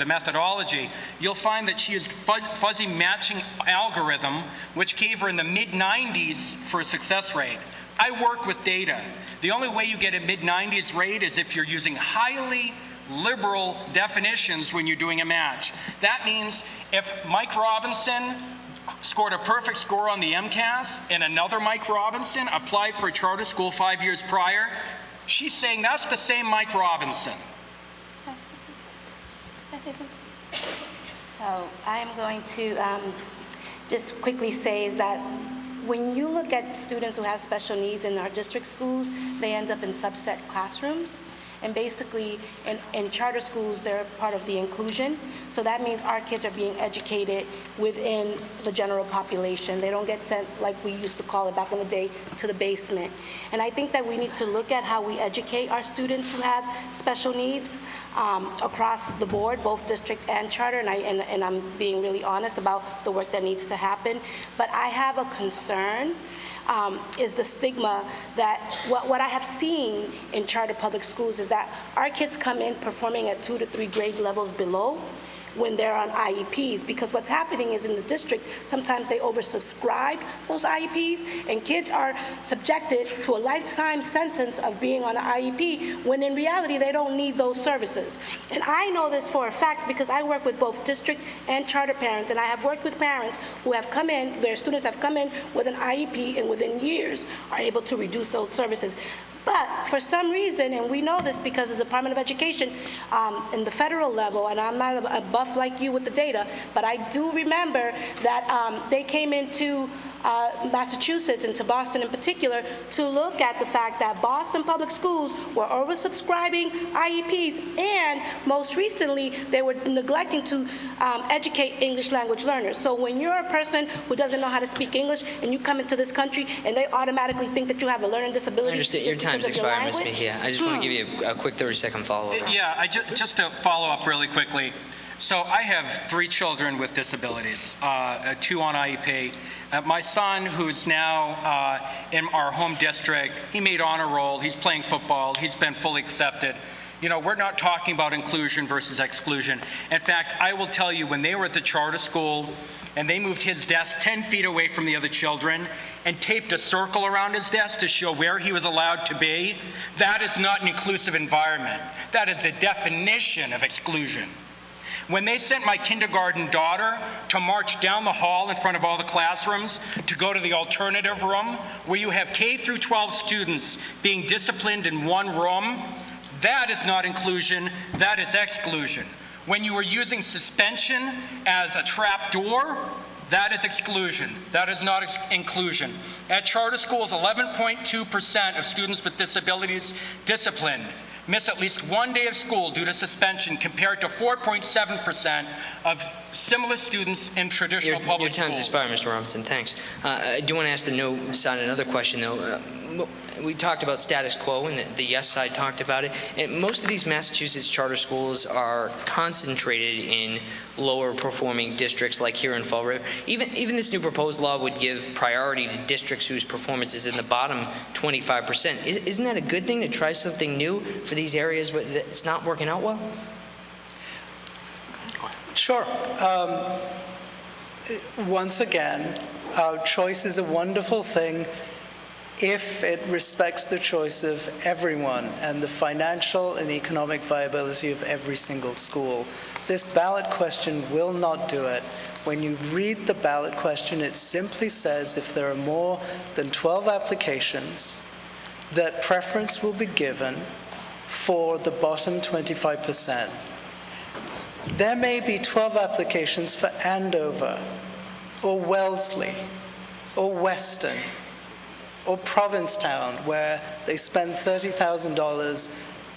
methodology, you'll find that she used fuzzy matching algorithm, which gave her in the mid-90s for a success rate. I work with data. The only way you get a mid-90s rate is if you're using highly liberal definitions when you're doing a match. That means if Mike Robinson scored a perfect score on the MCAS and another Mike Robinson applied for a charter school 5 years prior, she's saying that's the same Mike Robinson. So I'm going to just quickly say is that when you look at students who have special needs in our district schools, they end up in subset classrooms. And basically, in charter schools, they're part of the inclusion. So that means our kids are being educated within the general population. They don't get sent, like we used to call it back in the day, to the basement. And I think that we need to look at how we educate our students who have special needs across the board, both district and charter, and I'm being really honest about the work that needs to happen. But I have a concern is the stigma that what I have seen in charter public schools is that our kids come in performing at 2 to 3 grade levels below when they're on IEPs, because what's happening is in the district, sometimes they oversubscribe those IEPs, and kids are subjected to a lifetime sentence of being on an IEP, when in reality, they don't need those services. And I know this for a fact because I work with both district and charter parents, and I have worked with parents who have come in, their students have come in with an IEP, and within years are able to reduce those services. But for some reason, and we know this because of the Department of Education in the federal level, and I'm not a buff like you with the data, but I do remember that they came into Massachusetts and to Boston in particular to look at the fact that Boston public schools were oversubscribing IEPs, and most recently they were neglecting to educate English language learners. So when you're a person who doesn't know how to speak English and you come into this country and they automatically think that you have a learning disability. I understand your time's expired, Ms. Mejia. I just want to give you a quick 30-second follow-up. Yeah, just to follow up really quickly. So I have 3 children with disabilities, 2 on IEP. My son, who's now in our home district, he made honor roll, he's playing football, he's been fully accepted. You know, we're not talking about inclusion versus exclusion. In fact, I will tell you, when they were at the charter school and they moved his desk 10 feet away from the other children and taped a circle around his desk to show where he was allowed to be, that is not an inclusive environment. That is the definition of exclusion. When they sent my kindergarten daughter to march down the hall in front of all the classrooms to go to the alternative room, where you have K through 12 students being disciplined in one room, that is not inclusion, that is exclusion. When you are using suspension as a trap door, that is exclusion. That is not inclusion. At charter schools, 11.2% of students with disabilities disciplined miss at least one day of school due to suspension, compared to 4.7% of similar students in traditional public schools. Your time's expired, Mr. Robinson. Thanks. I do want to ask the no side another question, though. We talked about status quo, and the yes side talked about it. And most of these Massachusetts charter schools are concentrated in lower performing districts like here in Fall River. Even this new proposed law would give priority to districts whose performance is in the bottom 25%. Isn't that a good thing to try something new for these areas where it's not working out well? Sure. Once again, choice is a wonderful thing if it respects the choice of everyone and the financial and economic viability of every single school. This ballot question will not do it. When you read the ballot question, it simply says if there are more than 12 applications, that preference will be given for the bottom 25%. There may be 12 applications for Andover, or Wellesley, or Weston, or Provincetown, where they spend $30,000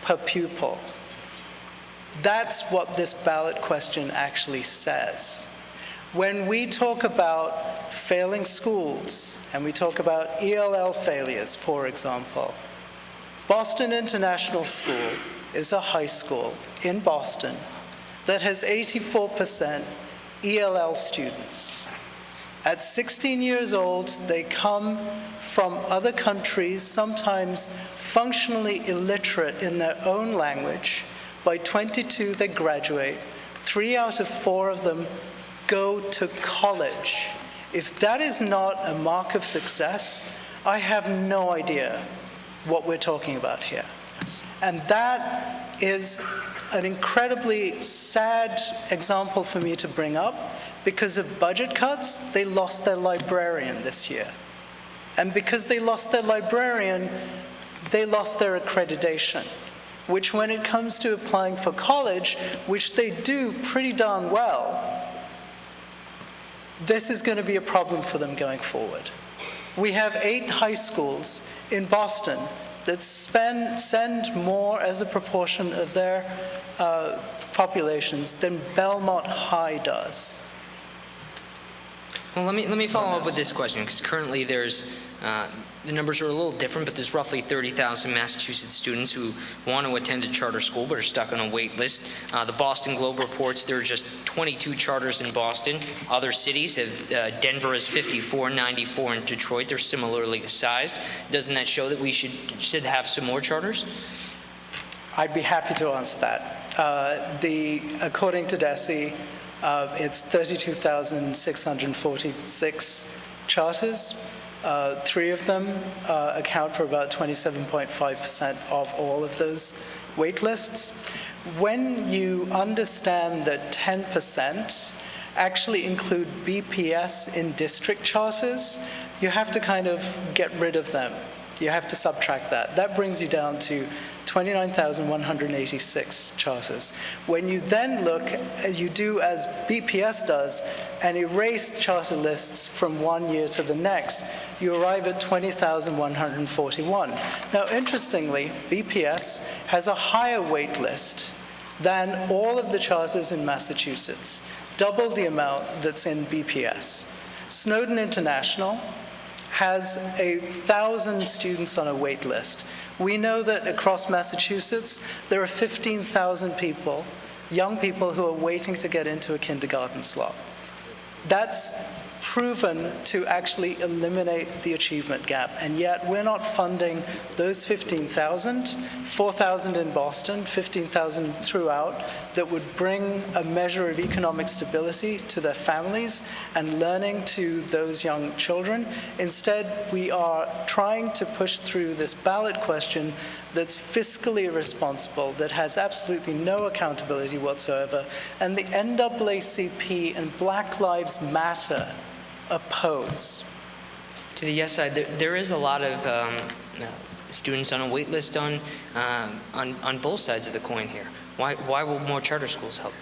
per pupil. That's what this ballot question actually says. When we talk about failing schools, and we talk about ELL failures, for example, Boston International School is a high school in Boston that has 84% ELL students. At 16 years old, they come from other countries, sometimes functionally illiterate in their own language. By 22, they graduate. 3 out of 4 of them go to college. If that is not a mark of success, I have no idea what we're talking about here. And that is an incredibly sad example for me to bring up. Because of budget cuts, they lost their librarian this year. And because they lost their librarian, they lost their accreditation, which when it comes to applying for college, which they do pretty darn well, this is going to be a problem for them going forward. We have 8 high schools in Boston that send more as a proportion of their populations than Belmont High does? Well, let me follow up with this question, because currently there's, the numbers are a little different, but there's roughly 30,000 Massachusetts students who want to attend a charter school but are stuck on a wait list. The Boston Globe reports there are just 22 charters in Boston. Other cities have, Denver is 54, 94 in Detroit. They're similarly sized. Doesn't that show that we should have some more charters? I'd be happy to answer that. According to DESE, it's 32,646 charters. 3 of them account for about 27.5% of all of those wait lists. When you understand that 10% actually include BPS in district charters, you have to kind of get rid of them. You have to subtract that. That brings you down to 29,186 charters. When you then look, as you do as BPS does, and erase charter lists from one year to the next, you arrive at 20,141. Now, interestingly, BPS has a higher wait list than all of the charters in Massachusetts, double the amount that's in BPS. Snowden International has 1,000 students on a wait list. We know that across Massachusetts, there are 15,000 people, young people, who are waiting to get into a kindergarten slot. That's proven to actually eliminate the achievement gap, and yet we're not funding those 15,000, 4,000 in Boston, 15,000 throughout, that would bring a measure of economic stability to their families and learning to those young children. Instead, we are trying to push through this ballot question that's fiscally irresponsible, that has absolutely no accountability whatsoever, and the NAACP and Black Lives Matter oppose. To the yes side, there is a lot of students on a wait list on both sides of the coin here. Why will more charter schools help?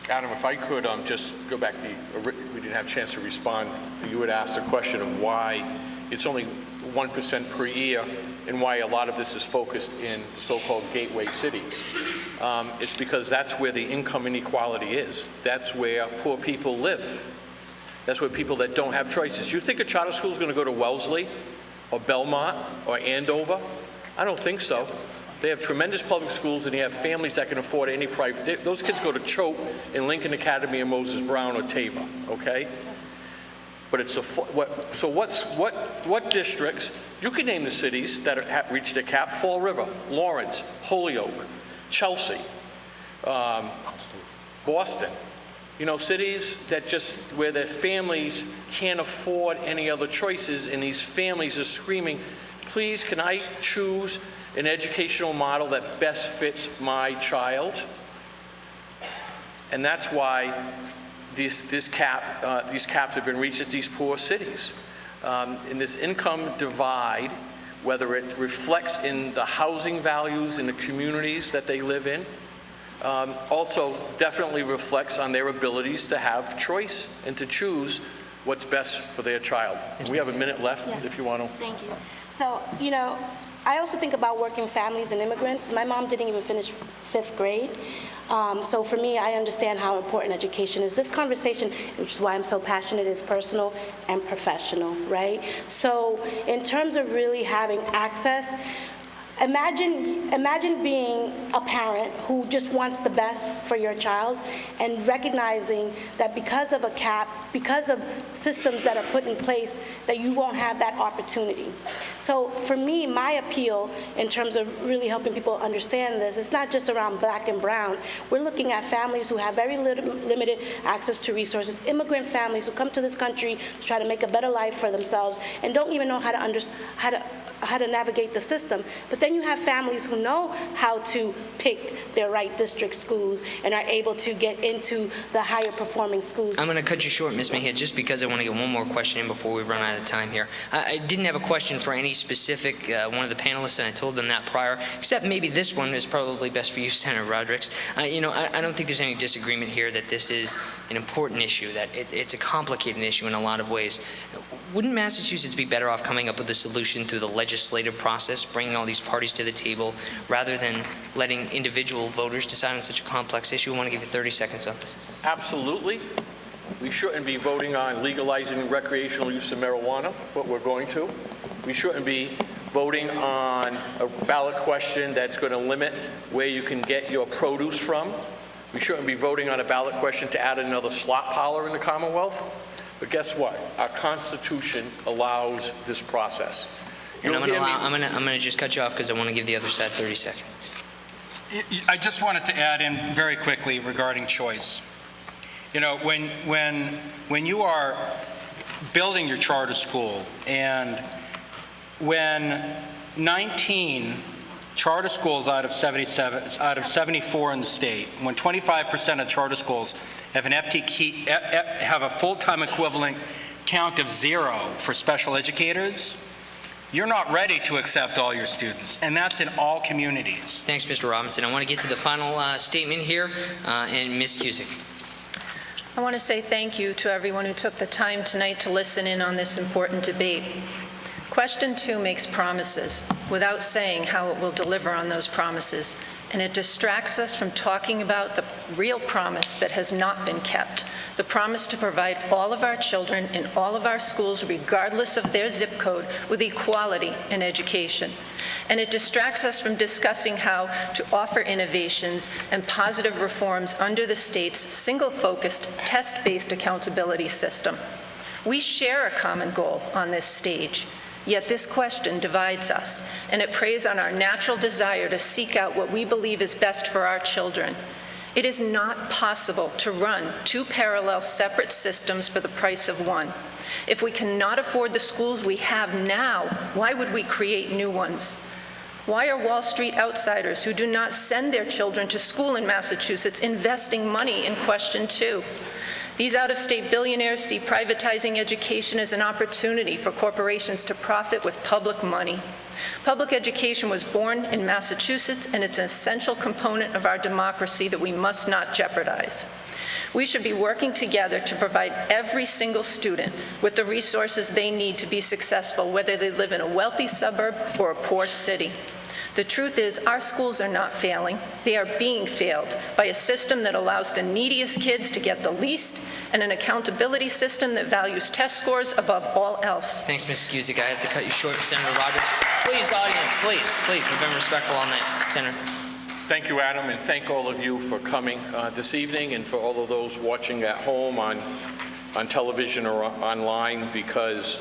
Adam, if I could just go back, we didn't have a chance to respond. You had asked a question of why it's only 1% per year and why a lot of this is focused in the so-called gateway cities. It's because that's where the income inequality is. That's where poor people live. That's where people that don't have choices. You think a charter school is going to go to Wellesley or Belmont or Andover? I don't think so. They have tremendous public schools, and they have families that can afford any private. Those kids go to Choate and Lincoln Academy and Moses Brown or Tabor, okay? But it's what districts? You can name the cities that have reached a cap: Fall River, Lawrence, Holyoke, Chelsea, Boston. You know, cities that just where their families can't afford any other choices, and these families are screaming, please, can I choose an educational model that best fits my child? And that's why these caps have been reached at these poor cities. In this income divide, whether it reflects in the housing values in the communities that they live in, also definitely reflects on their abilities to have choice and to choose what's best for their child. We have a minute left, if you want to. Thank you. So, you know, I also think about working families and immigrants. My mom didn't even finish 5th grade. So for me, I understand how important education is. This conversation, which is why I'm so passionate, is personal and professional, right? So in terms of really having access, Imagine being a parent who just wants the best for your child and recognizing that because of a cap, because of systems that are put in place, that you won't have that opportunity. So for me, my appeal in terms of really helping people understand this, it's not just around black and brown. We're looking at families who have very limited access to resources, immigrant families who come to this country to try to make a better life for themselves and don't even know how to navigate the system. But then you have families who know how to pick their right district schools and are able to get into the higher performing schools. I'm going to cut you short, Ms. Mejia, just because I want to get one more question in before we run out of time here. I didn't have a question for any specific one of the panelists, and I told them that prior, except maybe this one is probably best for you, Senator Rodrigues. You know, I don't think there's any disagreement here that this is an important issue, that it's a complicated issue in a lot of ways. Wouldn't Massachusetts be better off coming up with a solution through the legislature legislative process, bringing all these parties to the table, rather than letting individual voters decide on such a complex issue? I want to give you 30 seconds on this. Absolutely. We shouldn't be voting on legalizing recreational use of marijuana, but we're going to. We shouldn't be voting on a ballot question that's going to limit where you can get your produce from. We shouldn't be voting on a ballot question to add another slot parlor in the Commonwealth. But guess what? Our Constitution allows this process. And I'm going to just cut you off because I want to give the other side 30 seconds. I just wanted to add in very quickly regarding choice. You know, when you are building your charter school, and when 19 charter schools out of 74 in the state, when 25% of charter schools have an have a full-time equivalent count of 0 for special educators, you're not ready to accept all your students, and that's in all communities. Thanks, Mr. Robinson. I want to get to the final statement here, and Ms. Cusick. I want to say thank you to everyone who took the time tonight to listen in on this important debate. Question 2 makes promises without saying how it will deliver on those promises, and it distracts us from talking about the real promise that has not been kept, the promise to provide all of our children in all of our schools, regardless of their zip code, with equality in education. And it distracts us from discussing how to offer innovations and positive reforms under the state's single-focused, test-based accountability system. We share a common goal on this stage, yet this question divides us, and it preys on our natural desire to seek out what we believe is best for our children. It is not possible to run 2 parallel separate systems for the price of one. If we cannot afford the schools we have now, why would we create new ones? Why are Wall Street outsiders who do not send their children to school in Massachusetts investing money in question 2? These out-of-state billionaires see privatizing education as an opportunity for corporations to profit with public money. Public education was born in Massachusetts, and it's an essential component of our democracy that we must not jeopardize. We should be working together to provide every single student with the resources they need to be successful, whether they live in a wealthy suburb or a poor city. The truth is, our schools are not failing. They are being failed by a system that allows the neediest kids to get the least, and an accountability system that values test scores above all else. Thanks, Mrs. Cusick. I have to cut you short. Senator Rodrigues. Please, audience, please. We've been respectful on that. Senator. Thank you, Adam, and thank all of you for coming this evening, and for all of those watching at home on television or online, because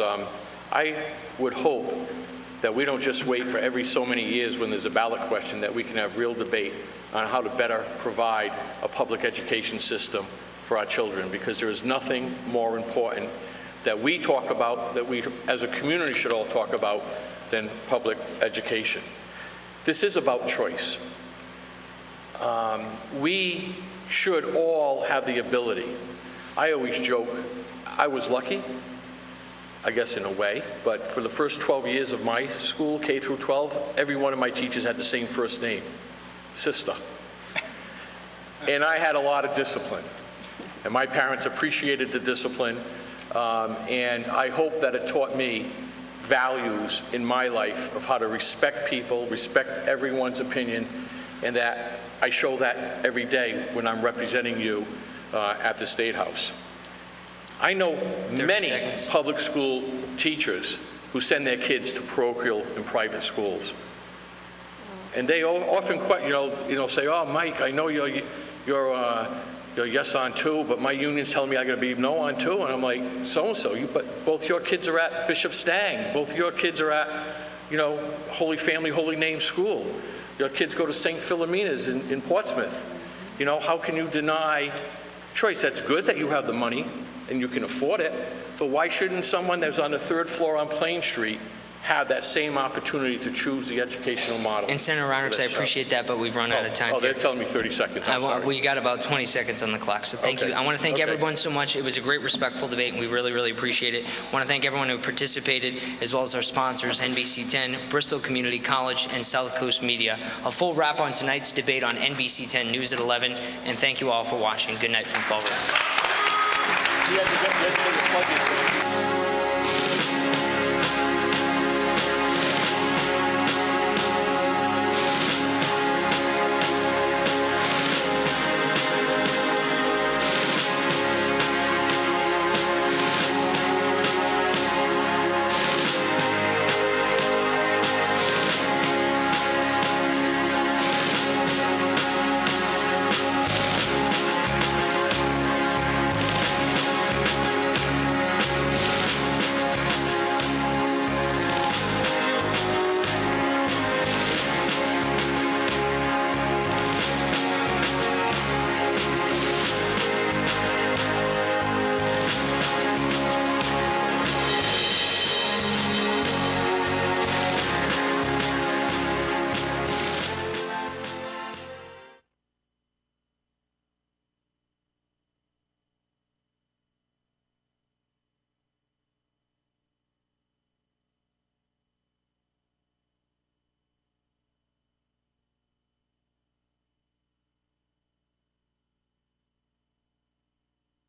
I would hope that we don't just wait for every so many years when there's a ballot question, that we can have real debate on how to better provide a public education system for our children, because there is nothing more important that we talk about, that we as a community should all talk about, than public education. This is about choice. We should all have the ability. I always joke, I was lucky, I guess in a way, but for the first 12 years of my school, K through 12, every one of my teachers had the same first name, Sister. And I had a lot of discipline. And my parents appreciated the discipline, and I hope that it taught me values in my life of how to respect people, respect everyone's opinion, and that I show that every day when I'm representing you at the State House. I know many public school teachers who send their kids to parochial and private schools. And they often say, "Oh, Mike, I know you're yes on 2, but my union's telling me I got to be no on 2." And I'm like, so-and-so, but both your kids are at Bishop Stang. Both your kids are at, Holy Family, Holy Name School. Your kids go to St. Philomena's in Portsmouth. How can you deny choice? That's good that you have the money and you can afford it, but why shouldn't someone that's on the 3rd floor on Plain Street have that same opportunity to choose the educational model? And Senator Rodrigues, I appreciate that, but we've run out of time. They're telling me 30 seconds. I'm sorry. We got about 20 seconds on the clock, so thank you. I want to thank everyone so much. It was a great, respectful debate, and we really, really appreciate it. I want to thank everyone who participated, as well as our sponsors, NBC 10, Bristol Community College, and Southcoast Media. A full wrap on tonight's debate on NBC 10 News at 11, and thank you all for watching. Good night from Fall River.